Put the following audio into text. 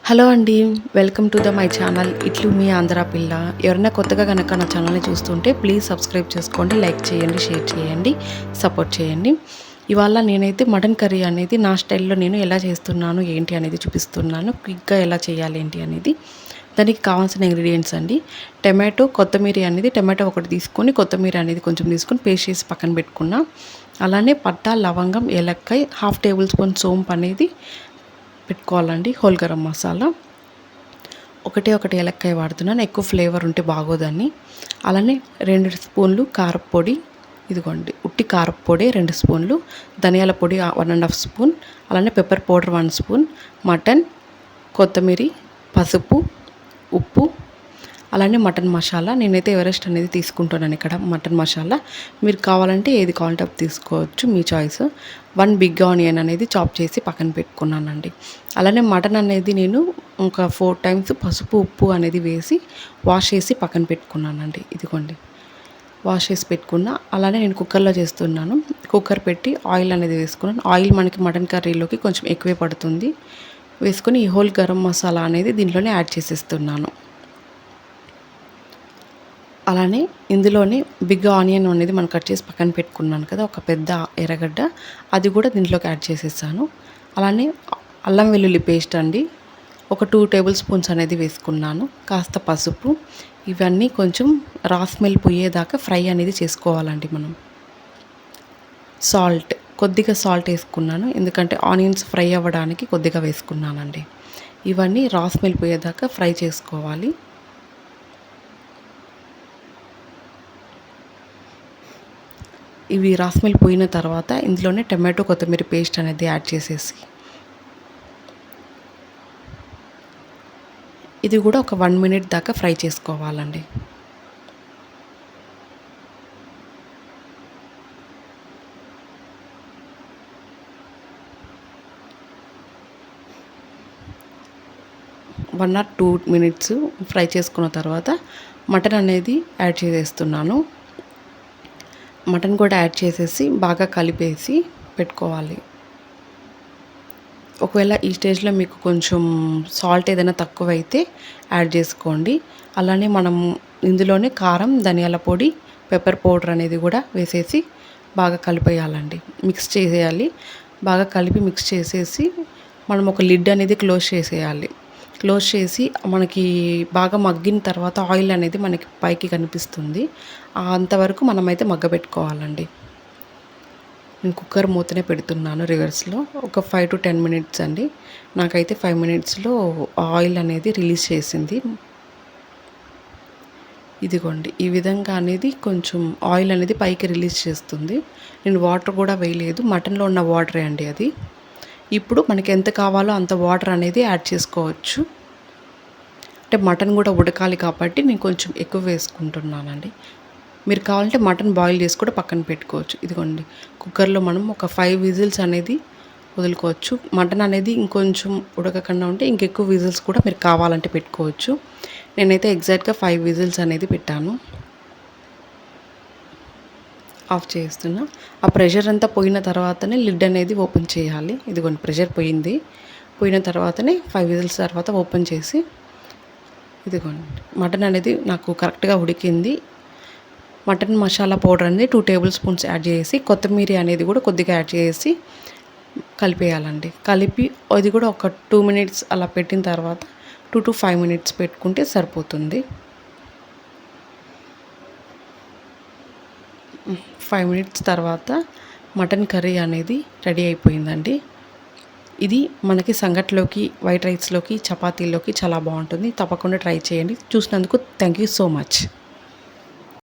Hello అండి. Welcome to my channel ఇట్లు మీ ఆంధ్ర పిల్ల. ఎవరైనా కొత్తగా గనక నా ఛానల్‌ని చూస్తుంటే ప్లీజ్ సబ్స్క్రైబ్ చేసుకోండి, లైక్ చేయండి, షేర్ చేయండి, సపోర్ట్ చేయండి. ఇవాళ నేనైతే మటన్ కర్రీ అనేది నా స్టైల్‌లో నేను ఎలా చేస్తున్నాను, ఏంటి అనేది చూపిస్తున్నాను. క్విక్‌గా ఎలా చేయాలి ఏంటి అనేది. దానికి కావాల్సిన ఇంగ్రీడియెంట్స్ అండి. టమాటో ఒకటి తీసుకొని, కొత్తిమీర అనేది కొంచెం తీసుకొని పేస్ట్ చేసి పక్కన పెట్టుకున్నా. అలానే పట్టా, లవంగం, ఏలక్కాయ, హాఫ్ టేబుల్ స్పూన్ సోంపు అనేది పెట్టుకోవాలండి. హోల్ గరం మసాలా ఒకటి ఏలక్కాయ వాడుతున్నాను, ఎక్కువ ఫ్లేవర్ ఉంటే బాగోదని. అలానే 2 స్పూన్లు కారప్పొడి, ఇదిగోండి ఉట్టి కారప్పొడి 2 స్పూన్లు, ధనియాల పొడి 1½ స్పూన్, అలానే పెప్పర్ పౌడర్ 1 స్పూన్, మటన్, కొత్తిమీర, పసుపు, ఉప్పు, అలానే మటన్ మసాలా. నేనైతే ఎవరెస్ట్ అనేది తీసుకుంటున్నాను ఇక్కడ మటన్ మసాలా. మీరు కావాలంటే ఏది కావాలంటే అది తీసుకోవచ్చు, మీ చాయిస్. 1 బిగ్ ఆనియన్ అనేది చాప్ చేసి పక్కన పెట్టుకున్నానండి. అలానే మటన్ అనేది నేను ఒక 4 టైమ్స్ పసుపు, ఉప్పు అనేది వేసి వాష్ చేసి పక్కన పెట్టుకున్నానండి. ఇదిగోండి వాష్ చేసి పెట్టుకున్నా. అలానే నేను కుక్కర్లో చేస్తున్నాను. కుక్కర్ పెట్టి ఆయిల్ అనేది వేసుకున్నాను. ఆయిల్ మనకి మటన్ కర్రీలోకి కొంచెం ఎక్కువే పడుతుంది. వేసుకొని ఈ హోల్ గరం మసాలా అనేది దీంట్లోనే యాడ్ చేసేస్తున్నాను. అలానే ఇందులోనే బిగ్ ఆనియన్ అనేది మనం కట్ చేసి పక్కన పెట్టుకున్నాను కదా, ఒక పెద్ద ఎర్రగడ్డ, అది కూడా దీంట్లోకి యాడ్ చేసేసాను. అలానే అల్లం వెల్లుల్లి పేస్ట్ అండి, ఒక 2 టేబుల్ స్పూన్స్ అనేది వేసుకున్నాను. కాస్త పసుపు, ఇవన్నీ కొంచెం రా స్మెల్ పోయేదాకా ఫ్రై అనేది చేసుకోవాలండి మనం. కొద్దిగా సాల్ట్ వేసుకున్నాను, ఎందుకంటే ఆనియన్స్ ఫ్రై అవ్వడానికి కొద్దిగా వేసుకున్నానండి. ఇవన్నీ రా స్మెల్ పోయేదాకా ఫ్రై చేసుకోవాలి. ఇవి రాస్మెల్ పోయిన తర్వాత ఇందులోనే టమాటో, కొత్తిమీర పేస్ట్ అనేది యాడ్ చేసేసి ఇది కూడా ఒక 1 మినిట్ దాకా ఫ్రై చేసుకోవాలండి. వన్ ఆర్ 2 మినిట్స్ ఫ్రై చేసుకున్న తర్వాత మటన్ అనేది యాడ్ చేసేస్తున్నాను. మటన్ కూడా యాడ్ చేసేసి బాగా కలిపేసి పెట్టుకోవాలి. ఒకవేళ ఈ స్టేజ్లో మీకు కొంచెం సాల్ట్ ఏదైనా తక్కువైతే యాడ్ చేసుకోండి. అలానే మనం ఇందులోనే కారం, ధనియాల పొడి, పెప్పర్ పౌడర్ అనేది కూడా వేసేసి బాగా కలిపేయాలండి. మిక్స్ చేసేయాలి. బాగా కలిపి మిక్స్ చేసేసి మనం ఒక లిడ్ అనేది క్లోజ్ చేసేయాలి. క్లోజ్ చేసి మనకి బాగా మగ్గిన తర్వాత ఆయిల్ అనేది మనకి పైకి కనిపిస్తుంది. అంతవరకు మనమైతే మగ్గబెట్టుకోవాలండి. నేను కుక్కర్ మూతనే పెడుతున్నాను రివర్స్లో. ఒక 5 to 10 మినిట్స్ అండి. నాకైతే 5 మినిట్స్లో ఆయిల్ అనేది రిలీజ్ చేసింది. ఇదిగోండి ఈ విధంగా అనేది కొంచెం ఆయిల్ అనేది పైకి రిలీజ్ చేస్తుంది. నేను వాటర్ కూడా వేయలేదు, మటన్లో ఉన్న వాటరే అండి అది. ఇప్పుడు మనకి ఎంత కావాలో అంత వాటర్ అనేది యాడ్ చేసుకోవచ్చు. అంటే మటన్ కూడా ఉడకాలి కాబట్టి నేను కొంచెం ఎక్కువ వేసుకుంటున్నానండి. మీరు కావాలంటే మటన్ బాయిల్ చేసి కూడా పక్కన పెట్టుకోవచ్చు. ఇదిగోండి కుక్కర్లో మనం ఒక 5 విజిల్స్ అనేది వదులుకోవచ్చు. మటన్ అనేది ఇంకొంచెం ఉడకకుండా ఉంటే ఇంకెక్కువ విజిల్స్ కూడా మీరు కావాలంటే పెట్టుకోవచ్చు. నేనైతే ఎగ్జాక్ట్గా 5 విజిల్స్ అనేది పెట్టాను. ఆఫ్ చేస్తున్నా. ఆ ప్రెషర్ అంతా పోయిన తర్వాతనే లిడ్ అనేది ఓపెన్ చేయాలి. ఇదిగోండి ప్రెషర్ పోయింది. పోయిన తర్వాతనే 5 విజిల్స్ తర్వాత ఓపెన్ చేసి ఇదిగోండి మటన్ అనేది నాకు కరెక్ట్గా ఉడికింది. మటన్ మసాలా పౌడర్ అనేది 2 టేబుల్ స్పూన్స్ యాడ్ చేసి, కొత్తిమీర అనేది కూడా కొద్దిగా యాడ్ చేసి కలిపేయాలండి. కలిపి అది కూడా ఒక 2 మినిట్స్ అలా పెట్టిన తర్వాత 2 to 5 మినిట్స్ పెట్టుకుంటే సరిపోతుంది. 5 మినిట్స్ తర్వాత మటన్ కర్రీ అనేది రెడీ అయిపోయిందండి. ఇది మనకి సంగట్లోకి, వైట్ రైస్లోకి, చపాతీలోకి చాలా బాగుంటుంది. తప్పకుండా ట్రై చేయండి. చూసినందుకు థ్యాంక్ యూ సో మచ్.